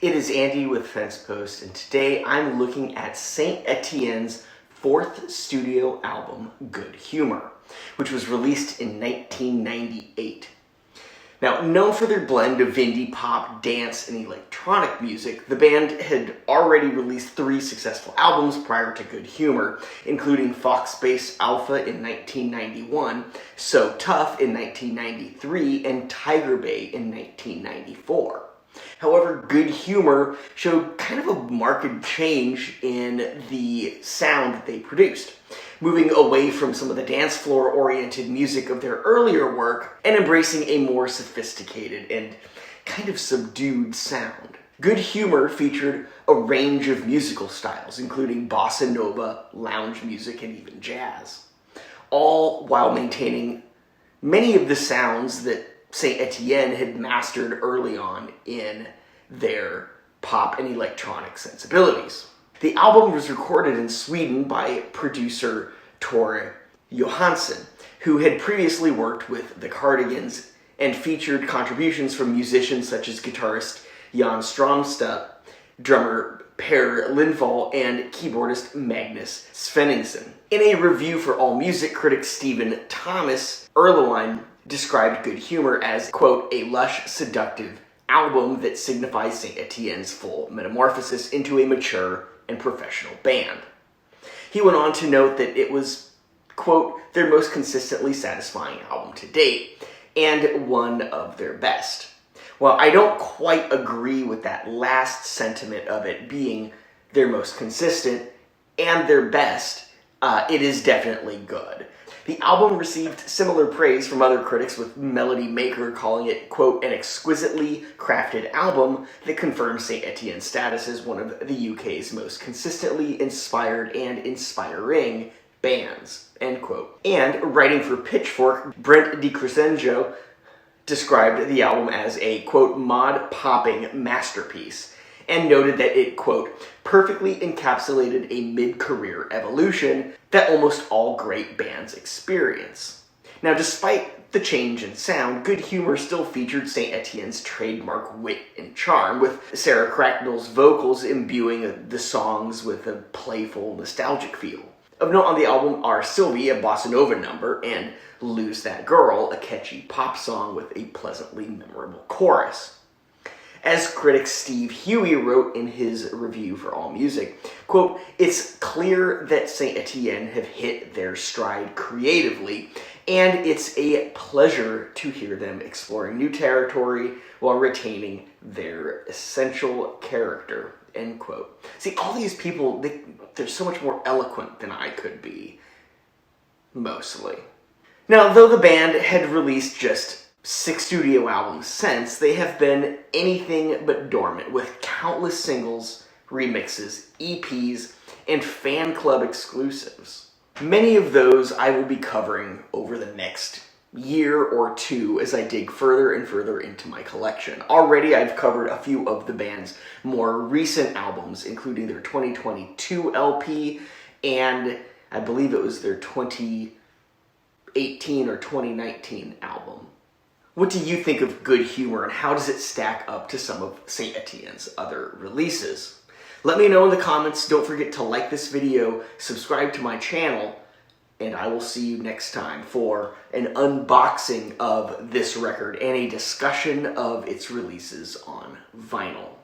It is Andy with Fence Post, and today I'm looking at Saint Etienne's fourth studio album, Good Humor, which was released in 1998. Now, known for their blend of indie pop, dance, and electronic music, the band had already released 3 successful albums prior to Good Humor, including Fox Space Alpha in 1991, So Tough in 1993, and Tiger Bay in 1994. However, Good Humor showed kind of a marked change in the sound that they produced, moving away from some of the dance floor-oriented music of their earlier work and embracing a more sophisticated and kind of subdued sound. Good Humor featured a range of musical styles, including bossa nova, lounge music, and even jazz, all while maintaining many of the sounds that Saint Etienne had mastered early on in their pop and electronic sensibilities. The album was recorded in Sweden by producer Tore Johansson, who had previously worked with the Cardigans and featured contributions from musicians such as guitarist Jan Strömstad, drummer Per Lindvall, and keyboardist Magnus Svenningsson. In a review for AllMusic, critic Stephen Thomas Erlewine described Good Humor as, quote, a lush, seductive album that signifies Saint Etienne's full metamorphosis into a mature and professional band. He went on to note that it was, quote, their most consistently satisfying album to date, and one of their best. While I don't quite agree with that last sentiment of it being their most consistent and their best, it is definitely good. The album received similar praise from other critics, with Melody Maker calling it, quote, an exquisitely crafted album that confirms Saint Etienne's status as one of the UK's most consistently inspired and inspiring bands, end quote. And writing for Pitchfork, Brent DiCrescenzo described the album as a, quote, mod-popping masterpiece, and noted that it, quote, perfectly encapsulated a mid-career evolution that almost all great bands experience. Now, despite the change in sound, Good Humor still featured Saint Etienne's trademark wit and charm, with Sarah Cracknell's vocals imbuing the songs with a playful, nostalgic feel. Of note on the album are Sylvie, a bossa nova number, and Lose That Girl, a catchy pop song with a pleasantly memorable chorus. As critic Steve Huey wrote in his review for AllMusic, quote, it's clear that Saint Etienne have hit their stride creatively, and it's a pleasure to hear them exploring new territory while retaining their essential character, end quote. See, all these people, they're so much more eloquent than I could be, mostly. Now, though the band had released just 6 studio albums since, they have been anything but dormant, with countless singles, remixes, EPs, and fan club exclusives. Many of those I will be covering over the next year or two as I dig further and further into my collection. Already I've covered a few of the band's more recent albums, including their 2022 LP, and I believe it was their 2018 or 2019 album. What do you think of Good Humor, and how does it stack up to some of Saint Etienne's other releases? Let me know in the comments. Don't forget to like this video, subscribe to my channel, and I will see you next time for an unboxing of this record and a discussion of its releases on vinyl.